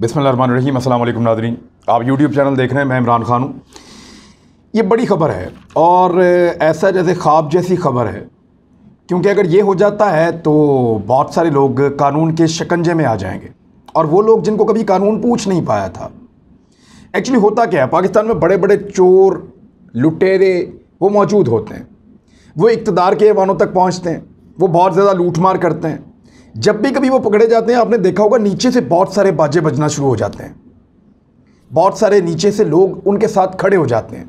बिस्मिल्लाहिर्रहमानिर्रहीम। अस्सलाम वालेकुम नाज़रीन, आप यूट्यूब चैनल देख रहे हैं। मैं इमरान खान हूँ। ये बड़ी ख़बर है और ऐसा जैसे ख्वाब जैसी ख़बर है, क्योंकि अगर ये हो जाता है तो बहुत सारे लोग कानून के शिकंजे में आ जाएंगे, और वो लोग जिनको कभी कानून पूछ नहीं पाया था। एक्चुअली होता क्या है, पाकिस्तान में बड़े बड़े चोर लुटेरे वो मौजूद होते हैं। वो इक़्तिदार के ऐवानों तक पहुँचते हैं, वो बहुत ज़्यादा लूटमार करते हैं। जब भी कभी वो पकड़े जाते हैं, आपने देखा होगा नीचे से बहुत सारे बाजे बजना शुरू हो जाते हैं, बहुत सारे नीचे से लोग उनके साथ खड़े हो जाते हैं।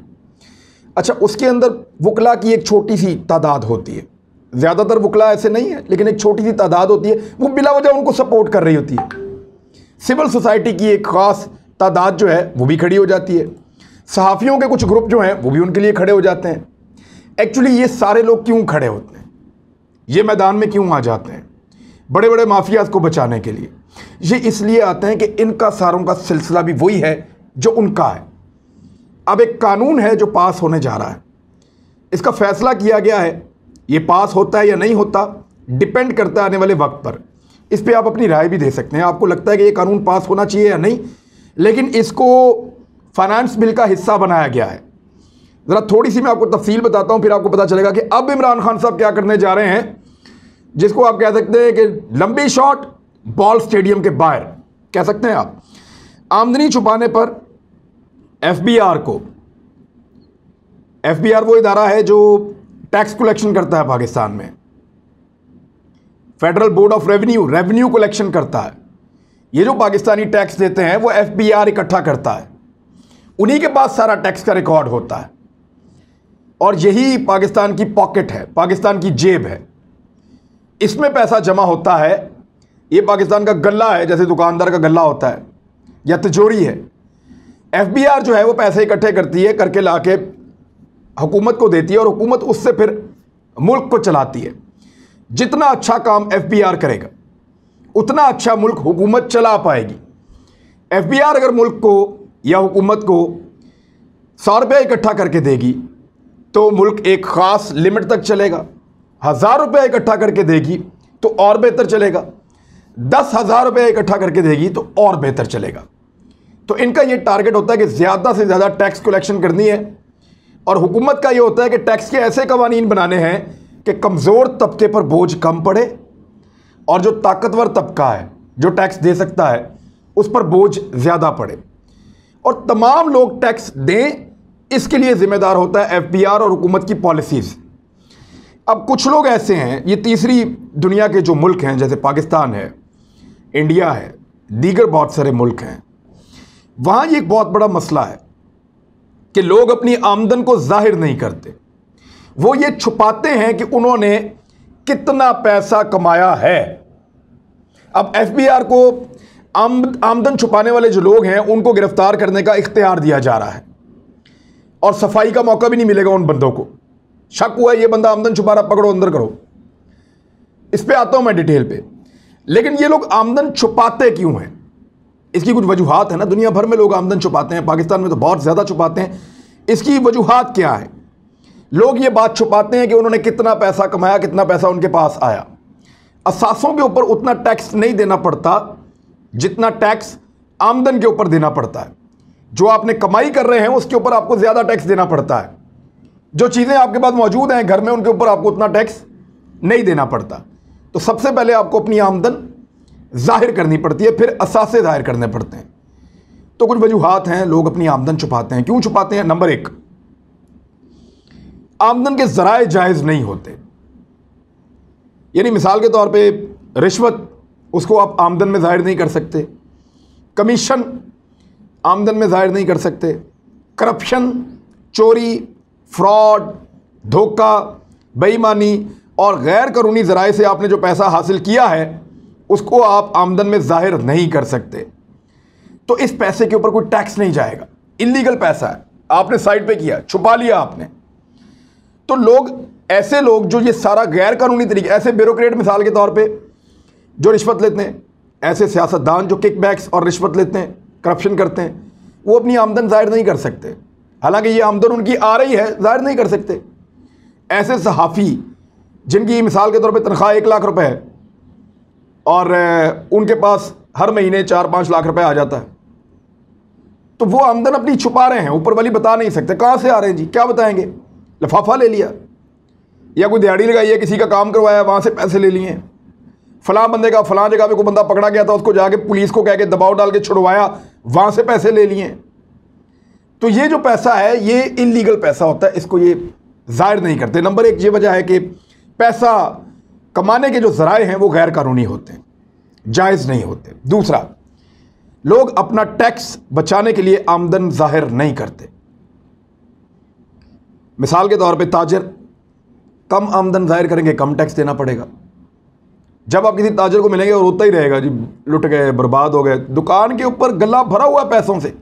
अच्छा, उसके अंदर वकला की एक छोटी सी तादाद होती है, ज़्यादातर वकला ऐसे नहीं है, लेकिन एक छोटी सी तादाद होती है, वो बिला वजह उनको सपोर्ट कर रही होती है। सिविल सोसाइटी की एक ख़ास तादाद जो है वो भी खड़ी हो जाती है। सहाफ़ियों के कुछ ग्रुप जो हैं वो भी उनके लिए खड़े हो जाते हैं। एक्चुअली ये सारे लोग क्यों खड़े होते हैं, ये मैदान में क्यों आ जाते हैं? बड़े बड़े माफियाज को बचाने के लिए। ये इसलिए आते हैं कि इनका सारों का सिलसिला भी वही है जो उनका है। अब एक कानून है जो पास होने जा रहा है, इसका फैसला किया गया है। ये पास होता है या नहीं होता डिपेंड करता है आने वाले वक्त पर। इस पर आप अपनी राय भी दे सकते हैं। आपको लगता है कि ये कानून पास होना चाहिए या नहीं, लेकिन इसको फाइनेंस बिल का हिस्सा बनाया गया है। ज़रा थोड़ी सी मैं आपको तफसील बताता हूँ, फिर आपको पता चलेगा कि अब इमरान खान साहब क्या करने जा रहे हैं, जिसको आप कह सकते हैं कि लंबी शॉट बॉल स्टेडियम के बाहर कह सकते हैं आप। आमदनी छुपाने पर एफबीआर को, एफबीआर वो इदारा है जो टैक्स कलेक्शन करता है पाकिस्तान में, federal board of revenue collection करता है। ये जो पाकिस्तानी टैक्स देते हैं वो एफबीआर इकट्ठा करता है, उन्हीं के पास सारा टैक्स का रिकॉर्ड होता है, और यही पाकिस्तान की पॉकेट है, पाकिस्तान की जेब है। इसमें पैसा जमा होता है। ये पाकिस्तान का गल्ला है, जैसे दुकानदार का गल्ला होता है या तिजोरी है। एफबीआर जो है वो पैसे इकट्ठे करती है, करके लाके हुकूमत को देती है, और हुकूमत उससे फिर मुल्क को चलाती है। जितना अच्छा काम एफबीआर करेगा उतना अच्छा मुल्क हुकूमत चला पाएगी। एफबीआर अगर मुल्क को या हुकूमत को 100 रुपया इकट्ठा करके देगी तो मुल्क एक ख़ास लिमिट तक चलेगा। 1000 रुपया इकट्ठा करके देगी तो और बेहतर चलेगा। 10,000 रुपया इकट्ठा करके देगी तो और बेहतर चलेगा। तो इनका ये टारगेट होता है कि ज़्यादा से ज़्यादा टैक्स कलेक्शन करनी है, और हुकूमत का ये होता है कि टैक्स के ऐसे कवानीन बनाने हैं कि कमज़ोर तबके पर बोझ कम पड़े, और जो ताकतवर तबका है जो टैक्स दे सकता है उस पर बोझ ज़्यादा पड़े, और तमाम लोग टैक्स दें। इसके लिए ज़िम्मेदार होता है एफबीआर और हुकूमत की पॉलिसीज़। अब कुछ लोग ऐसे हैं, ये तीसरी दुनिया के जो मुल्क हैं, जैसे पाकिस्तान है, इंडिया है, दीगर बहुत सारे मुल्क हैं, वहाँ ये एक बहुत बड़ा मसला है कि लोग अपनी आमदन को जाहिर नहीं करते। वो ये छुपाते हैं कि उन्होंने कितना पैसा कमाया है। अब एफबीआर को आमदन छुपाने वाले जो लोग हैं उनको गिरफ्तार करने का इख्तियार दिया जा रहा है, और सफाई का मौका भी नहीं मिलेगा उन बंदों को। शक हुआ ये बंदा आमदन छुपा रहा, पकड़ो अंदर करो। इस पे आता हूं मैं डिटेल पे। लेकिन ये लोग आमदन छुपाते क्यों हैं, इसकी कुछ वजूहात है ना। दुनिया भर में लोग आमदन छुपाते हैं, पाकिस्तान में तो बहुत ज़्यादा छुपाते हैं। इसकी वजूहात क्या है? लोग ये बात छुपाते हैं कि उन्होंने कितना पैसा कमाया, कितना पैसा उनके पास आया। असासों के ऊपर उतना टैक्स नहीं देना पड़ता जितना टैक्स आमदन के ऊपर देना पड़ता है। जो आपने कमाई कर रहे हैं उसके ऊपर आपको ज़्यादा टैक्स देना पड़ता है। जो चीज़ें आपके पास मौजूद हैं घर में, उनके ऊपर आपको उतना टैक्स नहीं देना पड़ता। तो सबसे पहले आपको अपनी आमदन जाहिर करनी पड़ती है, फिर असासे जाहिर करने पड़ते हैं। तो कुछ वजूहात हैं, लोग अपनी आमदन छुपाते हैं। क्यों छुपाते हैं? नंबर 1, आमदन के ज़राए जायज़ नहीं होते। यानी मिसाल के तौर पे रिश्वत, उसको आप आमदन में ज़ाहिर नहीं कर सकते। कमीशन आमदन में ज़ाहिर नहीं कर सकते। करप्शन, चोरी, फ्रॉड, धोखा, बेईमानी और गैर कानूनी ज़राए से आपने जो पैसा हासिल किया है उसको आप आमदन में ज़ाहिर नहीं कर सकते। तो इस पैसे के ऊपर कोई टैक्स नहीं जाएगा। इल्लीगल पैसा है, आपने साइड पे किया, छुपा लिया आपने। तो लोग, ऐसे लोग जो ये सारा गैर कानूनी तरीके, ऐसे ब्यूरोक्रेट मिसाल के तौर पे जो रिश्वत लेते हैं, ऐसे सियासतदान जो किकबैक्स और रिश्वत लेते हैं, करप्शन करते हैं, वो अपनी आमदन ज़ाहिर नहीं कर सकते। हालांकि ये आमदन उनकी आ रही है, ज़ाहिर नहीं कर सकते। ऐसे सहाफ़ी जिनकी मिसाल के तौर पे तनख्वाह 1 लाख रुपए है और उनके पास हर महीने 4-5 लाख रुपए आ जाता है, तो वो आमदन अपनी छुपा रहे हैं, ऊपर वाली बता नहीं सकते कहाँ से आ रहे हैं जी, क्या बताएंगे। लिफाफा ले लिया, या कोई दिहाड़ी लगाई है, किसी का काम करवाया, वहाँ से पैसे ले लिए। फलां बंदे का फलां जगह पे कोई बंदा पकड़ा गया था, उसको जाके पुलिस को कह के दबाव डाल के छुड़वाया, वहाँ से पैसे ले लिए। तो ये जो पैसा है ये इलीगल पैसा होता है, इसको ये जाहिर नहीं करते। नंबर एक ये वजह है कि पैसा कमाने के जो ज़राए हैं वो गैर कानूनी होते हैं, जायज़ नहीं होते। दूसरा, लोग अपना टैक्स बचाने के लिए आमदन जाहिर नहीं करते। मिसाल के तौर पे ताजर कम आमदन जाहिर करेंगे, कम टैक्स देना पड़ेगा। जब आप किसी ताजर को मिलेंगे और होता ही रहेगा जी, लुट गए, बर्बाद हो गए, दुकान के ऊपर गला भरा हुआ है पैसों से,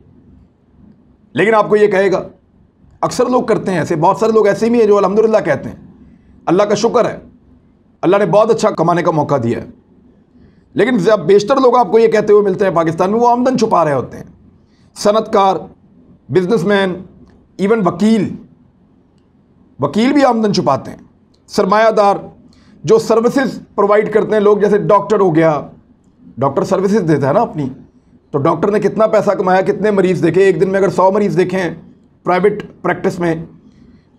लेकिन आपको ये कहेगा, अक्सर लोग करते हैं ऐसे, बहुत सारे लोग ऐसे भी हैं जो अल्हम्दुलिल्लाह कहते हैं, अल्लाह का शुक्र है, अल्लाह ने बहुत अच्छा कमाने का मौका दिया है। लेकिन जब बेशतर लोग आपको ये कहते हुए मिलते हैं पाकिस्तान में, वो आमदन छुपा रहे होते हैं। सनतकार, बिजनेसमैन, इवन वकील भी आमदन छुपाते हैं। सरमायादार जो सर्विसेज प्रोवाइड करते हैं लोग, जैसे डॉक्टर हो गया, डॉक्टर सर्विसेज देता है ना अपनी, तो डॉक्टर ने कितना पैसा कमाया, कितने मरीज़ देखे, एक दिन में अगर 100 मरीज़ देखे हैं प्राइवेट प्रैक्टिस में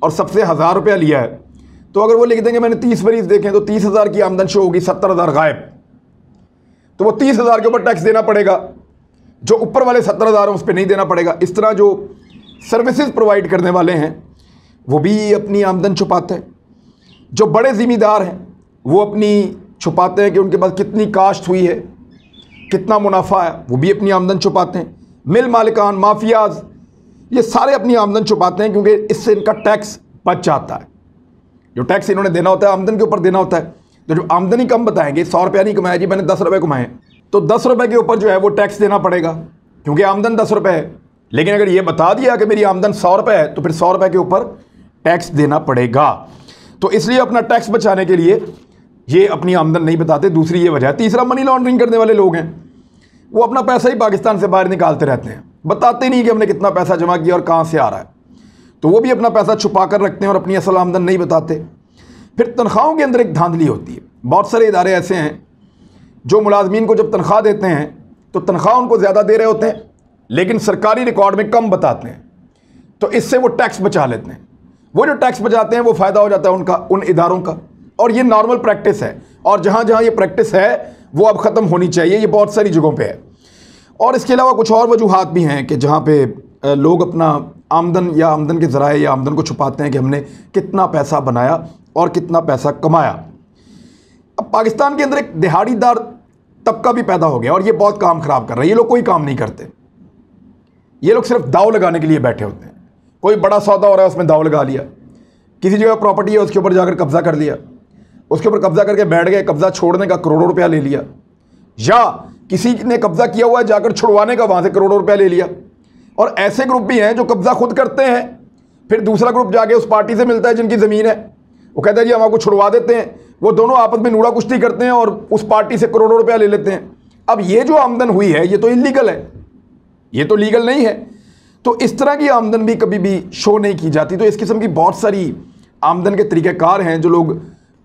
और सबसे 1000 रुपया लिया है, तो अगर वो लिख देंगे मैंने 30 मरीज़ देखे हैं, तो 30,000 की आमदन शो होगी, 70,000 गायब। तो वो 30,000 के ऊपर टैक्स देना पड़ेगा, जो ऊपर वाले 70,000 हैं उस पर नहीं देना पड़ेगा। इस तरह जो सर्विसेज प्रोवाइड करने वाले हैं वो भी अपनी आमदन छुपाते हैं। जो बड़े ज़िम्मेदार हैं वो अपनी छुपाते हैं कि उनके पास कितनी काश्त हुई है, कितना मुनाफा है, वो भी अपनी आमदन छुपाते हैं। मिल मालिकान, माफियाज, ये सारे अपनी आमदन छुपाते हैं, क्योंकि इससे इनका टैक्स बच जाता है। जो टैक्स इन्होंने देना होता है आमदन के ऊपर देना होता है, तो जो आमदनी कम बताएंगे, 100 रुपया नहीं कमाया जी मैंने 10 रुपये कमाए, तो 10 रुपये के ऊपर जो है वो टैक्स देना पड़ेगा, क्योंकि आमदन 10 रुपये है। लेकिन अगर ये बता दिया कि मेरी आमदन 100 रुपये है, तो फिर 100 रुपये के ऊपर टैक्स देना पड़ेगा। तो इसलिए अपना टैक्स बचाने के लिए ये अपनी आमदन नहीं बताते, दूसरी ये वजह है। तीसरा, मनी लॉन्ड्रिंग करने वाले लोग हैं, वो अपना पैसा ही पाकिस्तान से बाहर निकालते रहते हैं, बताते नहीं कि हमने कितना पैसा जमा किया और कहाँ से आ रहा है, तो वो भी अपना पैसा छुपा कर रखते हैं और अपनी असल आमदन नहीं बताते। फिर तनख्वाहों के अंदर एक धांधली होती है। बहुत सारे इदारे ऐसे हैं जो मुलाजमीन को जब तनख्वाह देते हैं तो तनख्वाह उनको ज़्यादा दे रहे होते हैं, लेकिन सरकारी रिकॉर्ड में कम बताते हैं, तो इससे वो टैक्स बचा लेते हैं। वो जो टैक्स बचाते हैं वो फ़ायदा हो जाता है उनका, उन इदारों का, और ये नॉर्मल प्रैक्टिस है। और जहाँ जहाँ ये प्रैक्टिस है वो अब ख़त्म होनी चाहिए, ये बहुत सारी जगहों पे है। और इसके अलावा कुछ और वजूहात भी हैं कि जहाँ पे लोग अपना आमदन या आमदन के ज़राए या आमदन को छुपाते हैं कि हमने कितना पैसा बनाया और कितना पैसा कमाया। अब पाकिस्तान के अंदर एक दिहाड़ीदार तबका भी पैदा हो गया और ये बहुत काम ख़राब कर रहा है। ये लोग कोई काम नहीं करते, ये लोग सिर्फ दाव लगाने के लिए बैठे होते हैं। कोई बड़ा सौदा हो रहा है उसमें दाव लगा लिया, किसी जगह प्रॉपर्टी है उसके ऊपर जाकर कब्ज़ा कर लिया, उसके ऊपर कब्ज़ा करके बैठ गए, कब्ज़ा छोड़ने का करोड़ों रुपया ले लिया, या किसी ने कब्ज़ा किया हुआ है जाकर छुड़वाने का वहाँ से करोड़ों रुपया ले लिया। और ऐसे ग्रुप भी हैं जो कब्ज़ा खुद करते हैं, फिर दूसरा ग्रुप जाके उस पार्टी से मिलता है जिनकी ज़मीन है, वो कहता है जी हम आपको छुड़वा देते हैं, वो दोनों आपस में नूड़ा कुश्ती करते हैं और उस पार्टी से करोड़ों रुपया ले लेते हैं। अब ये जो आमदन हुई है ये तो इलीगल है, ये तो लीगल नहीं है। तो इस तरह की आमदन भी कभी भी शो नहीं की जाती। तो इस किस्म की बहुत सारी आमदन के तरीक़ेकार हैं जो लोग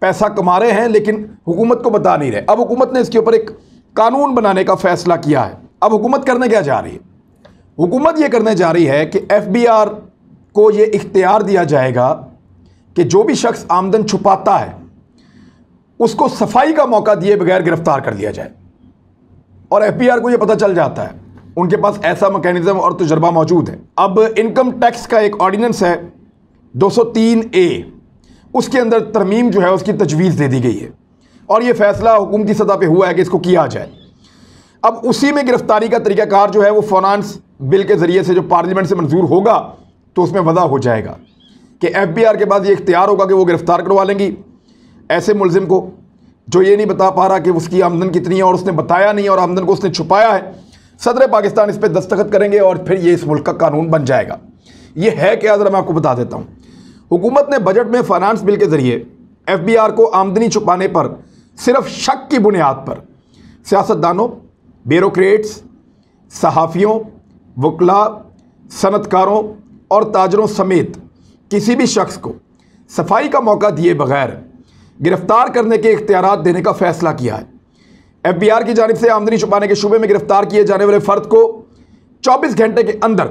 पैसा कमा रहे हैं लेकिन हुकूमत को बता नहीं रहे। अब हुकूमत ने इसके ऊपर एक कानून बनाने का फ़ैसला किया है। अब हुकूमत करने क्या जा रही है? हुकूमत ये करने जा रही है कि FBI को ये इख्तियार दिया जाएगा कि जो भी शख्स आमदन छुपाता है उसको सफाई का मौका दिए बगैर गिरफ्तार कर लिया जाए। और FBI को ये पता चल जाता है, उनके पास ऐसा मैकेनिज्म और तजुर्बा मौजूद है। अब इनकम टैक्स का एक ऑर्डिनेंस है 203A, उसके अंदर तरमीम जो है उसकी तजवीज़ दे दी गई है और ये फ़ैसला हुकूमती सतह पे हुआ है कि इसको किया जाए। अब उसी में गिरफ्तारी का तरीक़ाकार जो है वो फाइनेंस बिल के ज़रिए से जो पार्लियामेंट से मंजूर होगा तो उसमें वज़ा हो जाएगा कि FBI के पास ये इख्तियार होगा कि वो गिरफ़्तार करवा लेंगी ऐसे मुलजिम को जो ये नहीं बता पा रहा कि उसकी आमदन कितनी है और उसने बताया नहीं और आमदन को उसने छुपाया है। सदर पाकिस्तान इस पर दस्तखत करेंगे और फिर ये इस मुल्क का कानून बन जाएगा। ये है क्या, ज़रा मैं आपको बता देता हूँ। हुकूमत ने बजट में फाइनेंस बिल के ज़रिए FBI को आमदनी छुपाने पर सिर्फ शक की बुनियाद पर सियासतदानों, ब्यूरोक्रेट्स, सहाफ़ियों, वकला, सनतकारों और ताजरों समेत किसी भी शख्स को सफाई का मौका दिए बगैर गिरफ्तार करने के इख्तियारात देने का फ़ैसला किया है। FBI की जानिब से आमदनी छुपाने के शुबे में गिरफ्तार किए जाने वाले फर्द को 24 घंटे के अंदर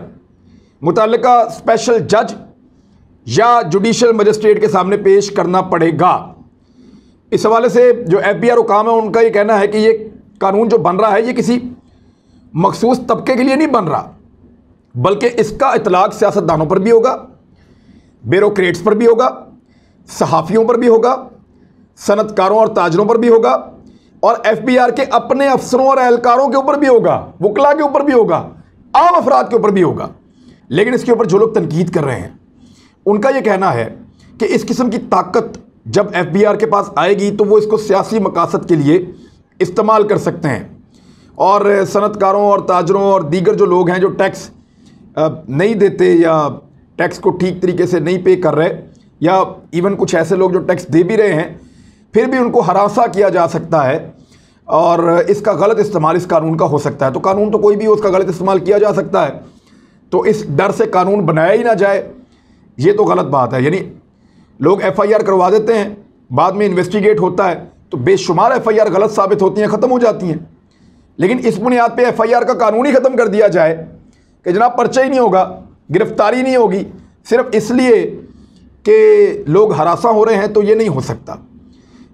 मुतल्लिका स्पेशल जज या जुडिशल मजिस्ट्रेट के सामने पेश करना पड़ेगा। इस हवाले से जो FBI हुकाम है उनका ये कहना है कि ये कानून जो बन रहा है ये किसी मखसूस तबके के लिए नहीं बन रहा, बल्कि इसका इतलाक सियासतदानों पर भी होगा, ब्यूरोक्रेट्स पर भी होगा, सहाफ़ियों पर भी होगा, सनतकारों और ताजरों पर भी होगा, और FBI के अपने अफसरों और एहलकारों के ऊपर भी होगा, वकला के ऊपर भी होगा, आम अफराद के ऊपर भी होगा। लेकिन इसके ऊपर जो लोग तनकीद कर रहे हैं उनका यह कहना है कि इस किस्म की ताकत जब FBI के पास आएगी तो वो इसको सियासी मकासद के लिए इस्तेमाल कर सकते हैं, और सनतकारों और ताजरों और दीगर जो लोग हैं जो टैक्स नहीं देते या टैक्स को ठीक तरीके से नहीं पे कर रहे, या इवन कुछ ऐसे लोग जो टैक्स दे भी रहे हैं फिर भी उनको हरासा किया जा सकता है और इसका गलत इस्तेमाल इस कानून का हो सकता है। तो कानून तो कोई भी उसका गलत इस्तेमाल किया जा सकता है, तो इस डर से कानून बनाया ही ना जाए, ये तो गलत बात है। यानी लोग FIR करवा देते हैं, बाद में इन्वेस्टिगेट होता है तो बेशुमार FIR गलत साबित होती हैं, ख़त्म हो जाती हैं। लेकिन इस बुनियाद पे FIR का कानून ही ख़त्म कर दिया जाए कि जनाब पर्चा ही नहीं होगा, गिरफ्तारी नहीं होगी, सिर्फ इसलिए कि लोग हरासा हो रहे हैं, तो ये नहीं हो सकता।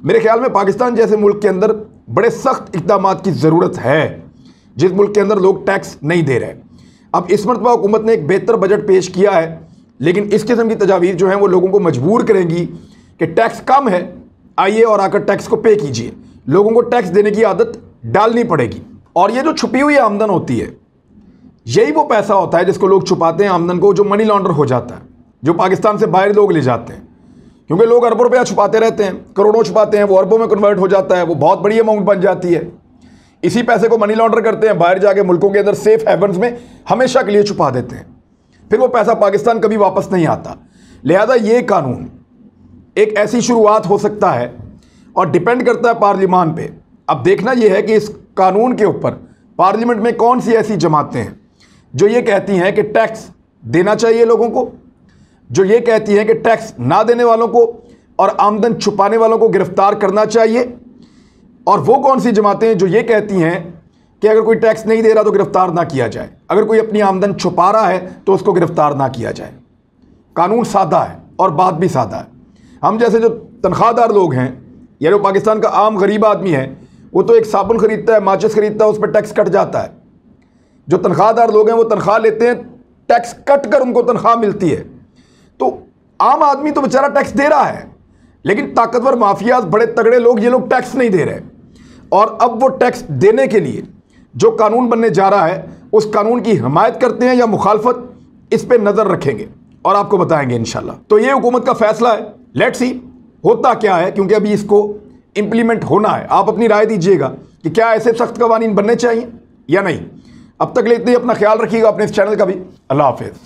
मेरे ख्याल में पाकिस्तान जैसे मुल्क के अंदर बड़े सख्त इक़दामात की ज़रूरत है, जिस मुल्क के अंदर लोग टैक्स नहीं दे रहे। अब इस मरतबा हुकूमत ने एक बेहतर बजट पेश किया है, लेकिन इस किस्म की तजावीज़ जो हैं वो लोगों को मजबूर करेंगी कि टैक्स कम है, आइए और आकर टैक्स को पे कीजिए। लोगों को टैक्स देने की आदत डालनी पड़ेगी। और ये जो छुपी हुई आमदन होती है, यही वो पैसा होता है जिसको लोग छुपाते हैं आमदन को, जो मनी लॉन्डर हो जाता है, जो पाकिस्तान से बाहर लोग ले जाते हैं। क्योंकि लोग अरबों रुपया छुपाते रहते हैं, करोड़ों छुपाते हैं, वो अरबों में कन्वर्ट हो जाता है, वो बहुत बड़ी अमाउंट बन जाती है। इसी पैसे को मनी लॉन्डर करते हैं, बाहर जाके मुल्कों के अंदर सेफ हेवन्स में हमेशा के लिए छुपा देते हैं, फिर वो पैसा पाकिस्तान कभी वापस नहीं आता। लिहाजा ये कानून एक ऐसी शुरुआत हो सकता है और डिपेंड करता है पार्लिमान पे। अब देखना यह है कि इस कानून के ऊपर पार्लियामेंट में कौन सी ऐसी जमातें हैं जो ये कहती हैं कि टैक्स देना चाहिए लोगों को, जो ये कहती हैं कि टैक्स ना देने वालों को और आमदन छुपाने वालों को गिरफ्तार करना चाहिए, और वो कौन सी जमातें हैं जो ये कहती हैं कि अगर कोई टैक्स नहीं दे रहा तो गिरफ्तार ना किया जाए, अगर कोई अपनी आमदन छुपा रहा है तो उसको गिरफ्तार ना किया जाए। कानून सादा है और बात भी सादा है। हम जैसे जो तनख्वाहदार लोग हैं या जो पाकिस्तान का आम गरीब आदमी है, वो तो एक साबुन ख़रीदता है, माचिस ख़रीदता है, उस पर टैक्स कट जाता है। जो तनख्वाहदार लोग हैं वो तनख्वाह लेते हैं, टैक्स कट कर उनको तनख्वाह मिलती है। तो आम आदमी तो बेचारा टैक्स दे रहा है, लेकिन ताकतवर माफियाज, बड़े तगड़े लोग, ये लोग टैक्स नहीं दे रहे। और अब वो टैक्स देने के लिए जो कानून बनने जा रहा है उस कानून की हिमायत करते हैं या मुखालफत, इस पर नज़र रखेंगे और आपको बताएंगे इंशाल्लाह। तो ये हुकूमत का फैसला है, लेट्स सी होता क्या है, क्योंकि अभी इसको इम्प्लीमेंट होना है। आप अपनी राय दीजिएगा कि क्या ऐसे सख्त कवानीन बनने चाहिए या नहीं। अब तक ले इतना ही, अपना ख्याल रखिएगा, अपने इस चैनल का भी। अल्लाह हाफिज़।